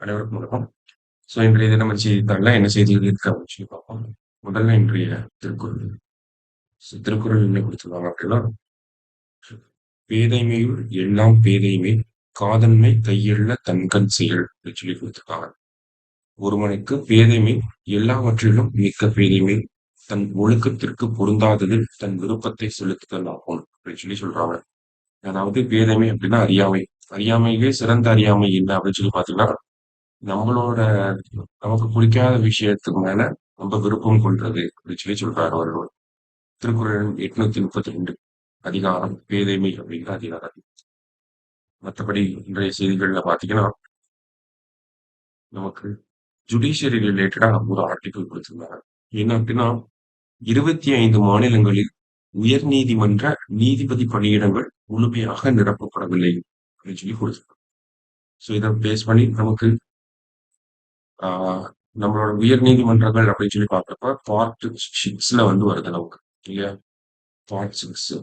அனைவருக்கும் வணக்கம். இன்றைய தினம் நம்ம செய்தித்தாள்ல என்ன செய்திகள் இருக்கு அப்படின்னு சொல்லி பார்ப்போம். முதல்ல இன்றைய திருக்குறள். திருக்குறள் என்ன கொடுத்துருக்காங்க அப்படின்னா, பேதைமையுள் எல்லாம் பேதைமை காதன்மை கையெள்ள தன்கண் செயல் அப்படின்னு சொல்லி கொடுத்துருக்காங்க. ஒருவனுக்கு பேதைமை எல்லாவற்றிலும் மிக்க பேதைமை தன் ஒழுக்கத்திற்கு பொருந்தாதது தன் விருப்பத்தை செலுத்துதல் ஆகும் அப்படின்னு சொல்லி சொல்றாங்க. அதாவது பேதைமை அப்படின்னா அறியாமை. அறியாமையிலே சிறந்த அறியாமை என்ன அப்படின்னு சொல்லி பார்த்தீங்கன்னா, நம்மளோட நமக்கு பிடிக்காத விஷயத்துக்கு மேல ரொம்ப விருப்பம் கொள்றது அப்படின்னு சொல்லி சொல்றாரு அவர்கள். திருக்குறள் 832 அதிகாரம் பேதைமை அப்படிங்கிற அதிகாரம். மற்றபடி இன்றைய செய்திகள்ல பாத்தீங்கன்னா நமக்கு ஜுடிஷியரி ரிலேட்டடா ஒரு ஆர்டிகிள் கொடுத்திருந்தாங்க. என்ன அப்படின்னா 25 மாநிலங்களில் உயர் நீதிமன்ற நீதிபதி பணியிடங்கள் முழுமையாக நிரப்பப்படவில்லை அப்படின்னு சொல்லி கொடுத்திருக்காங்க. இதை பேஸ் பண்ணி நமக்கு ஆஹ் நம்மளோட உயர் நீதிமன்றங்கள் அப்படின்னு சொல்லி பாக்குறப்ப பார்ட் 6ல வருது நமக்கு இல்லையா. பார்ட் 6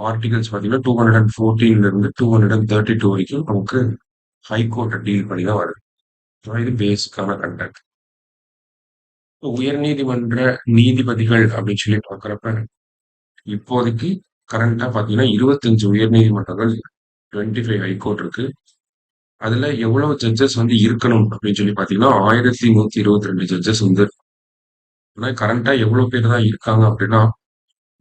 ஆர்டிகல்ஸ் பாத்தீங்கன்னா 214 இருந்து 232 வரைக்கும் நமக்கு ஹைகோர்ட்டை டீல் பண்ணி தான் வருது. இது பேசிக்கான கண்டென்ட். உயர் நீதிமன்ற நீதிபதிகள் அப்படின்னு சொல்லி பாக்குறப்ப இப்போதைக்கு கரண்டா பாத்தீங்கன்னா 25 உயர் நீதிமன்றங்கள் 25 ஹைகோர்ட் இருக்கு. அதுல எவ்வளவு ஜட்ஜஸ் இருக்கணும் அப்படின்னு சொல்லி பாத்தீங்கன்னா 1122 ஜட்ஜஸ் கரண்டா எவ்வளவு பேர் தான் இருக்காங்க அப்படின்னா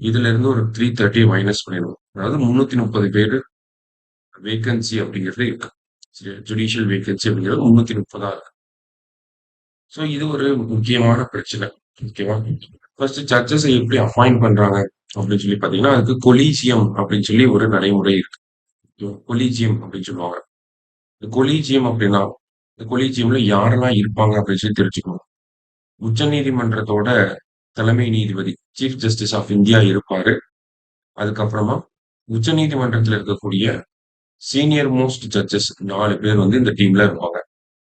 இதுல இருந்து ஒரு 330 மைனஸ் பண்ணிடுவோம். அதாவது 330 பேர் வேகன்சி அப்படிங்கிறது இருக்கு. ஜுடிஷியல் வேகன்சி அப்படிங்கிறது 330 இருக்கு. இது ஒரு முக்கியமான பிரச்சனை. ஓகேவா. ஃபர்ஸ்ட் ஜட்ஜஸ் எப்படி அப்பாயிண்ட் பண்றாங்க அப்படின்னு சொல்லி பாத்தீங்கன்னா அதுக்கு கொலீஜியம் அப்படின்னு சொல்லி ஒரு நடைமுறை இருக்கு. கொலீஜியம் அப்படின்னு சொல்லுவாங்க. இந்த கொலீஜியம் அப்படின்னா இந்த கொலீஜியம்ல யாரெல்லாம் இருப்பாங்க அப்படின்னு சொல்லி தெரிஞ்சுக்கணும். உச்ச நீதிமன்றத்தோட தலைமை நீதிபதி சீஃப் ஜஸ்டிஸ் ஆஃப் இந்தியா இருப்பாரு. அதுக்கப்புறமா உச்ச நீதிமன்றத்தில் இருக்கக்கூடிய சீனியர் மோஸ்ட் ஜட்ஜஸ் 4 பேர் இந்த டீம்ல இருப்பாங்க.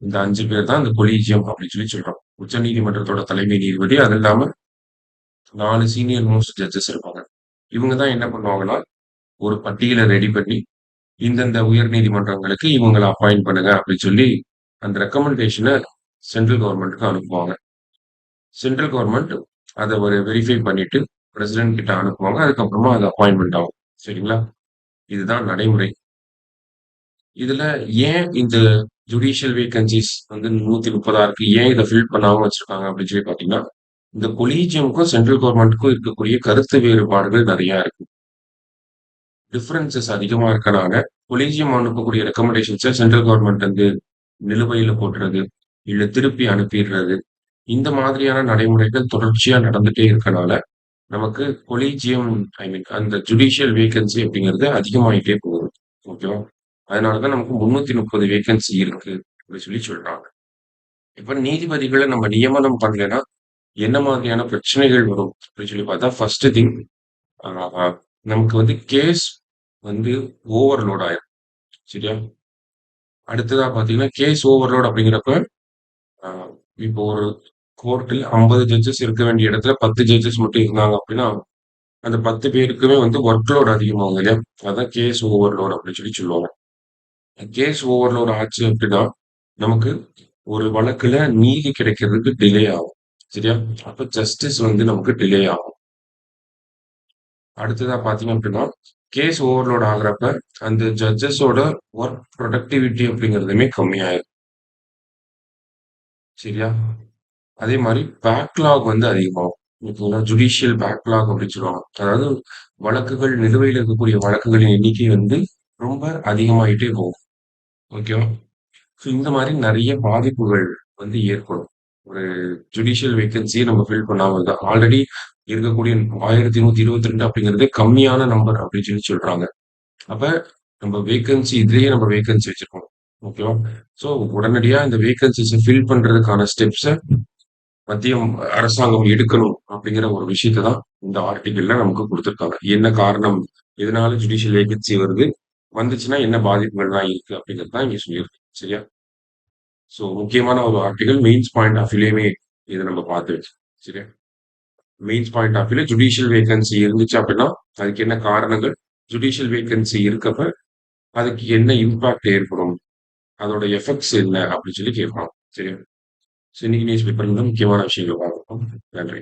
இந்த 5 பேர் தான் இந்த கொலீஜியம் அப்படின்னு சொல்லி சொல்றோம். உச்ச நீதிமன்றத்தோட தலைமை நீதிபதி அது இல்லாம 4 சீனியர் மோஸ்ட் ஜட்ஜஸ் இருப்பாங்க. இவங்க தான் என்ன பண்ணுவாங்கன்னா ஒரு பட்டியலை ரெடி பண்ணி இந்தந்த உயர் நீதிமன்றங்களுக்கு இவங்களை அப்பாயிண்ட் பண்ணுங்க அப்படின்னு சொல்லி அந்த ரெக்கமெண்டேஷனை சென்ட்ரல் கவர்மெண்ட்டுக்கு அனுப்புவாங்க. சென்ட்ரல் கவர்மெண்ட் அதை ஒரு வெரிஃபை பண்ணிட்டு பிரசிடென்ட் கிட்ட அனுப்புவாங்க. அதுக்கப்புறமா அது அப்பாயின்மெண்ட் ஆகும். சரிங்களா. இதுதான் நடைமுறை. இதுல ஏன் இந்த ஜுடிஷியல் வேகன்சிஸ் 130 இருக்கு, ஏன் இதை ஃபில் பண்ணாம வச்சிருக்காங்க அப்படின்னு சொல்லி பாத்தீங்கன்னா இந்த கொலீஜியமுக்கும் சென்ட்ரல் கவர்மெண்ட்டுக்கும் இருக்கக்கூடிய கருத்து வேறுபாடுகள் நிறைய இருக்கு. டிஃபரன்சஸ் அதிகமா இருக்கனால கொலீஜியம் அனுப்பக்கூடிய ரெக்கமெண்டேஷன்ஸை சென்ட்ரல் கவர்மெண்ட் நிலுவையில போட்டுறது இல்ல திருப்பி அனுப்பிடுறது இந்த மாதிரியான நடைமுறைகள் தொடர்ச்சியா நடந்துட்டே இருக்கனால நமக்கு கொலீஜியம் அந்த ஜுடிஷியல் வேகன்சி அப்படிங்கிறது அதிகமாயிட்டே போகுது. ஓகேவா. அதனாலதான் நமக்கு 330 வேகன்சி இருக்கு அப்படின்னு சொல்லி சொல்றாங்க. இப்ப நீதிபதிகளை நம்ம நியமனம் பண்ணலைன்னா என்ன மாதிரியான பிரச்சனைகள் வரும் அப்படின்னு சொல்லி பார்த்தா ஃபர்ஸ்ட் திங் நமக்கு கேஸ் ஓவர்லோட் ஆயிரும். சரியா. அடுத்ததா பாத்தீங்கன்னா கேஸ் ஓவர்லோட் அப்படிங்கிறப்ப இப்போ ஒரு கோர்ட்டில் 50 ஜட்ஜஸ் இருக்க வேண்டிய இடத்துல 10 ஜட்ஜஸ் மட்டும் இருந்தாங்க அப்படின்னா அந்த 10 பேருக்குமே ஒர்க் லோட் அதிகமாகும் இல்லையா. அதான் கேஸ் ஓவர்லோட் அப்படின்னு சொல்லி சொல்லுவாங்க. கேஸ் ஓவர்லோட் ஆச்சு அப்படின்னா நமக்கு ஒரு வழக்குல நீதி கிடைக்கிறதுக்கு டிலே ஆகும். சரியா. அப்ப ஜஸ்டிஸ் நமக்கு டிலே ஆகும். அடுத்ததா பாத்தீங்க அப்படின்னா கேஸ் ஓவர்லோட் ஆகுறப்ப அந்த ஜட்ஜஸோட ஒர்க் ப்ரொடக்டிவிட்டி அப்படிங்கிறதுமே கம்மியாயிரும். சரியா. அதே மாதிரி பேக்லாக் அதிகமாகும். இப்போ ஜுடிஷியல் பேக்லாக் அப்படின்னு சொல்லுவாங்க. அதாவது வழக்குகள் நிலுவையில் இருக்கக்கூடிய வழக்குகளின் எண்ணிக்கை ரொம்ப அதிகமாயிட்டே போகும். ஓகேவா. இந்த மாதிரி நிறைய பாதிப்புகள் ஏற்படும். ஒரு ஜுடிஷியல் வேகன்சியை நம்ம ஃபில் பண்ணாம இருந்தா ஆல்ரெடி இருக்கக்கூடிய 1122 அப்படிங்கிறது கம்மியான நம்பர் அப்படின்னு சொல்லி சொல்றாங்க. அப்ப நம்ம வேகன்சி இதுலயே நம்ம வேகன்சி வச்சிருக்கோம். ஓகேவா. சோ உடனடியா இந்த வேகன்சிஸை ஃபில் பண்றதுக்கான ஸ்டெப்ஸை மத்திய அரசாங்கம் எடுக்கணும் அப்படிங்கிற ஒரு விஷயத்தை தான் இந்த ஆர்டிகிள்ல நமக்கு கொடுத்திருக்காங்க. என்ன காரணம், எதனால ஜுடிஷியல் வேகன்சி வந்துச்சுன்னா என்ன பாதிப்புகள்லாம் இருக்கு அப்படிங்கிறது தான் இங்க சொல்லியிருக்கு. சரியா. சோ முக்கியமான ஒரு ஆர்டிகல் மெயின்ஸ் பாயிண்ட் ஆஃப் வியூலயுமே இதை நம்ம பார்த்து வச்சு. சரியா. மெயின்ஸ் பாயிண்ட் ஆஃப் வியூல ஜுடிஷியல் வேகன்சி இருந்துச்சு அப்படின்னா அதுக்கு என்ன காரணங்கள், ஜுடிஷியல் வேகன்சி இருக்கப்ப அதுக்கு என்ன இம்பாக்ட் ஏற்படும் அதோட எஃபெக்ட்ஸ் என்ன அப்படின்னு சொல்லி கேட்பாங்க. சரியா? ஸோ இன்னைக்கு நியூஸ் பேப்பர்ல முக்கியமான விஷயங்கள் பார்ப்போம். நன்றி.